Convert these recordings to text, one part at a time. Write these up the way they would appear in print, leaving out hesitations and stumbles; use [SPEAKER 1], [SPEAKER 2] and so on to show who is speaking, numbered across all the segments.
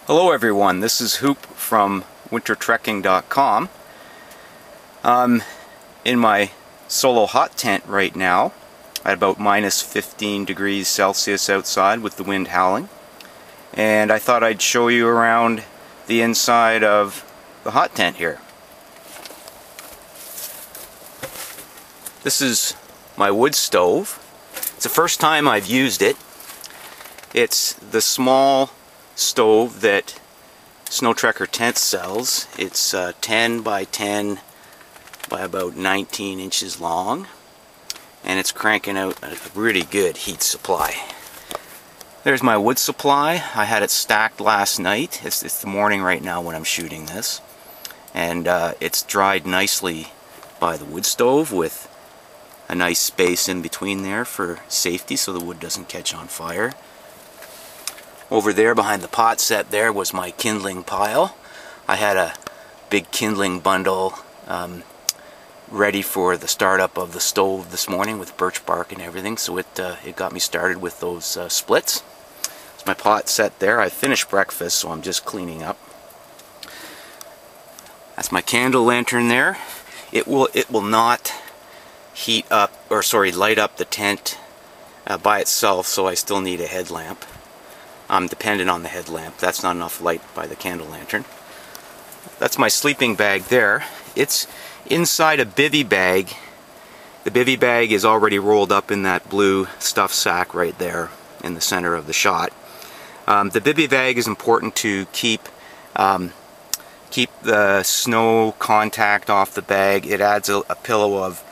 [SPEAKER 1] Hello everyone, this is Hoop from wintertrekking.com. I'm in my solo hot tent right now at about minus 15 degrees Celsius outside with the wind howling, and I thought I'd show you around the inside of the hot tent here. This is my wood stove. It's the first time I've used it. It's the small stove that Snowtrekker tent sells. It's 10 by 10 by about 19 inches long, and it's cranking out a really good heat supply. There's my wood supply. I had it stacked last night. It's the morning right now when I'm shooting this, and it's dried nicely by the wood stove with a nice space in between there for safety so the wood doesn't catch on fire. Over there behind the pot set there was my kindling pile. I had a big kindling bundle ready for the startup of the stove this morning with birch bark and everything, so it got me started with those splits. It's my pot set there. I finished breakfast, so I'm just cleaning up. That's my candle lantern there. It will not light up the tent by itself, so I still need a headlamp. I'm dependent on the headlamp. That's not enough light by the candle lantern. That's my sleeping bag there. It's inside a bivy bag. The bivy bag is already rolled up in that blue stuff sack right there in the center of the shot. The bivy bag is important to keep the snow contact off the bag. It adds a pillow of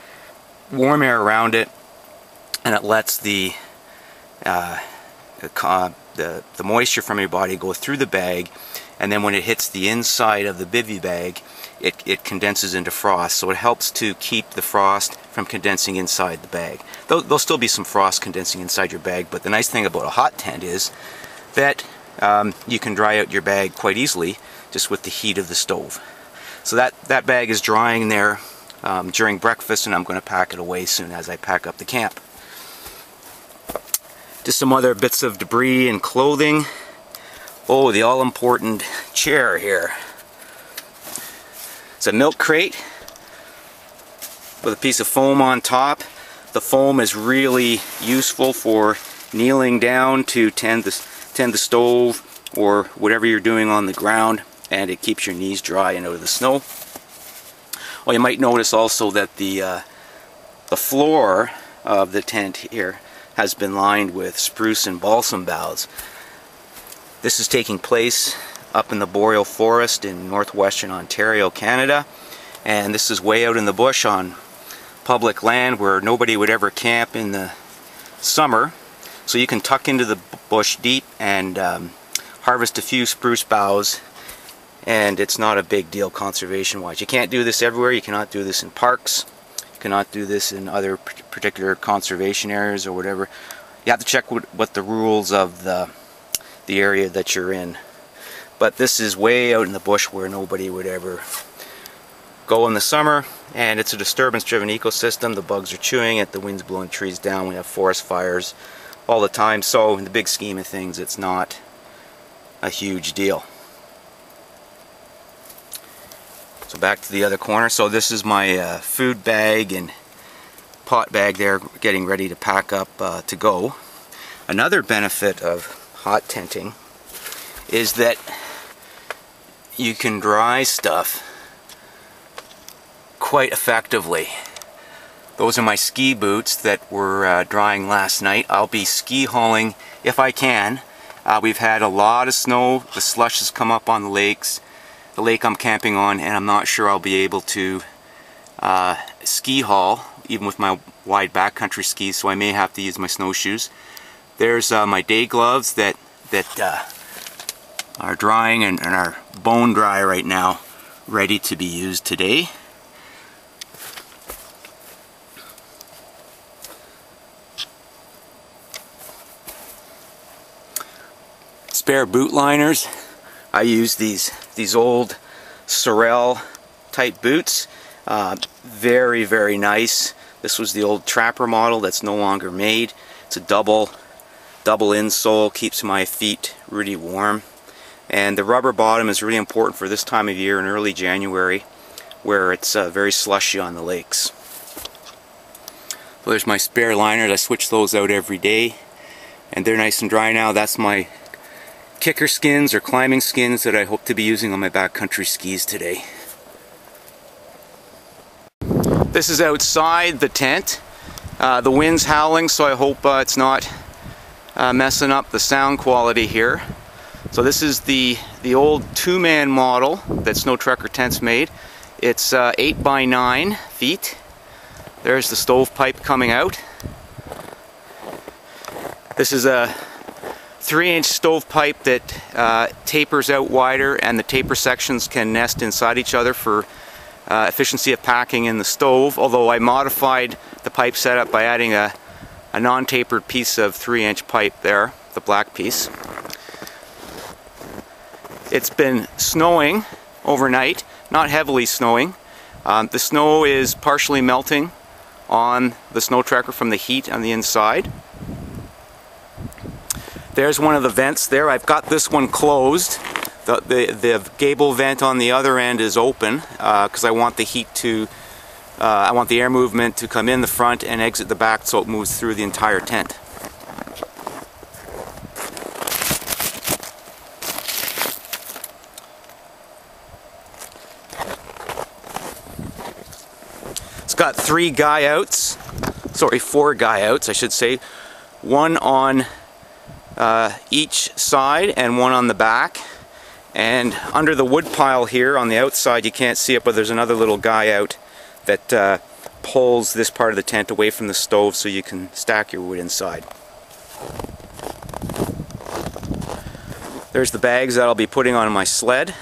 [SPEAKER 1] warm air around it, and it lets the moisture from your body go through the bag, and then when it hits the inside of the bivy bag, it condenses into frost, so it helps to keep the frost from condensing inside the bag. There'll still be some frost condensing inside your bag, but the nice thing about a hot tent is that you can dry out your bag quite easily just with the heat of the stove. So that bag is drying there during breakfast, and I'm going to pack it away soon as I pack up the camp. Just some other bits of debris and clothing. Oh, the all-important chair here. It's a milk crate with a piece of foam on top. The foam is really useful for kneeling down to tend the stove or whatever you're doing on the ground, and it keeps your knees dry and out of the snow. Well, you might notice also that the floor of the tent here has been lined with spruce and balsam boughs. This is taking place up in the boreal forest in Northwestern Ontario, Canada, and this is way out in the bush on public land where nobody would ever camp in the summer. So you can tuck into the bush deep and harvest a few spruce boughs, and it's not a big deal conservation wise. You can't do this everywhere. You cannot do this in parks. Cannot do this in other particular conservation areas or whatever. You have to check what the rules of the area that you're in. But this is way out in the bush where nobody would ever go in the summer, and it's a disturbance-driven ecosystem. The bugs are chewing it, the wind's blowing trees down, we have forest fires all the time, so in the big scheme of things it's not a huge deal. So back to the other corner. So this is my food bag and pot bag there, getting ready to pack up to go. Another benefit of hot tenting is that you can dry stuff quite effectively. Those are my ski boots that were drying last night. I'll be ski hauling if I can. We've had a lot of snow. The slush has come up on the lakes. The lake I'm camping on, and I'm not sure I'll be able to ski haul even with my wide backcountry skis, so I may have to use my snowshoes. There's my day gloves that are drying and are bone dry right now, ready to be used today. Spare boot liners. I use these old Sorel type boots. Very, very nice. This was the old Trapper model that's no longer made. It's a double insole, keeps my feet really warm. And the rubber bottom is really important for this time of year in early January, where it's very slushy on the lakes. So there's my spare liners. I switch those out every day, and they're nice and dry now. That's my kicker skins or climbing skins that I hope to be using on my backcountry skis today. This is outside the tent. The wind's howling, so I hope it's not messing up the sound quality here. So this is the old two-man model that Snowtrekker tents made. It's 8 by 9 feet. There's the stovepipe coming out. This is a 3-inch stovepipe that tapers out wider, and the taper sections can nest inside each other for efficiency of packing in the stove, although I modified the pipe setup by adding a non-tapered piece of 3-inch pipe there, the black piece. It's been snowing overnight, not heavily snowing. The snow is partially melting on the Snowtrekker from the heat on the inside. There's one of the vents there. I've got this one closed. The gable vent on the other end is open because I want the heat to, I want the air movement to come in the front and exit the back so it moves through the entire tent. It's got 4 guy outs, I should say. One on each side and one on the back. And under the wood pile here on the outside, you can't see it, but there's another little guy out that pulls this part of the tent away from the stove so you can stack your wood inside. There's the bags that I'll be putting on my sled.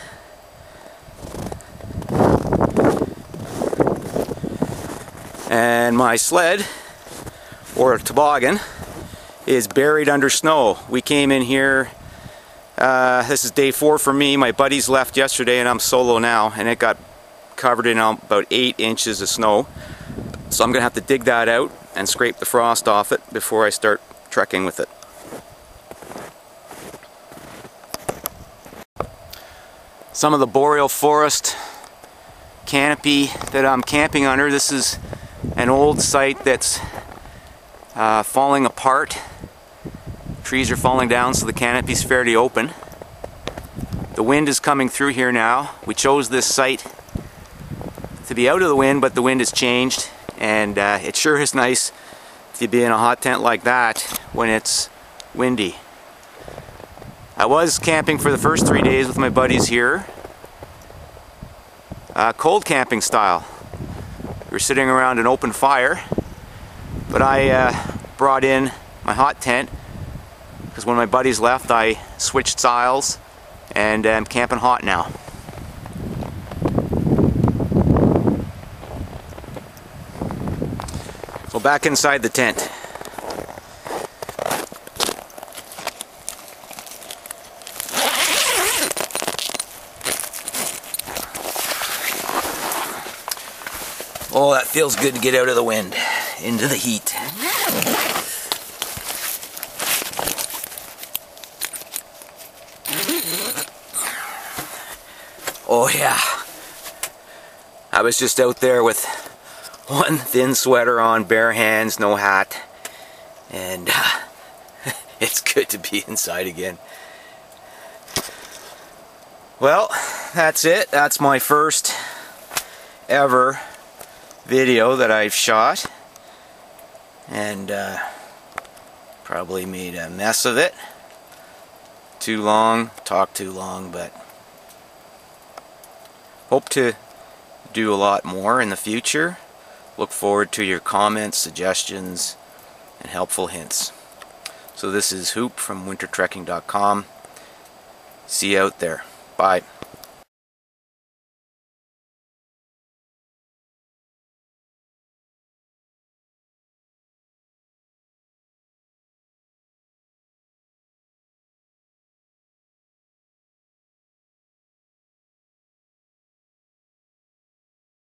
[SPEAKER 1] And my sled, or a toboggan, is buried under snow. We came in here, this is day 4 for me. My buddies left yesterday and I'm solo now, and it got covered in about 8 inches of snow. So I'm going to have to dig that out and scrape the frost off it before I start trekking with it. Some of the boreal forest canopy that I'm camping under. This is an old site that's falling apart. Trees are falling down, so the canopy's fairly open. The wind is coming through here now. We chose this site to be out of the wind, but the wind has changed, and it sure is nice to be in a hot tent like that when it's windy. I was camping for the first 3 days with my buddies here, cold camping style. We were sitting around an open fire, but I brought in my hot tent because when my buddies left I switched styles and I'm camping hot now. So back inside the tent. Oh, that feels good to get out of the wind, into the heat. Oh yeah. I was just out there with one thin sweater on, bare hands, no hat, and it's good to be inside again. Well, that's it. That's my first ever video that I've shot, and probably made a mess of it. Too long, talked too long, but hope to do a lot more in the future. Look forward to your comments, suggestions, and helpful hints. So this is Hoop from wintertrekking.com. See you out there. Bye.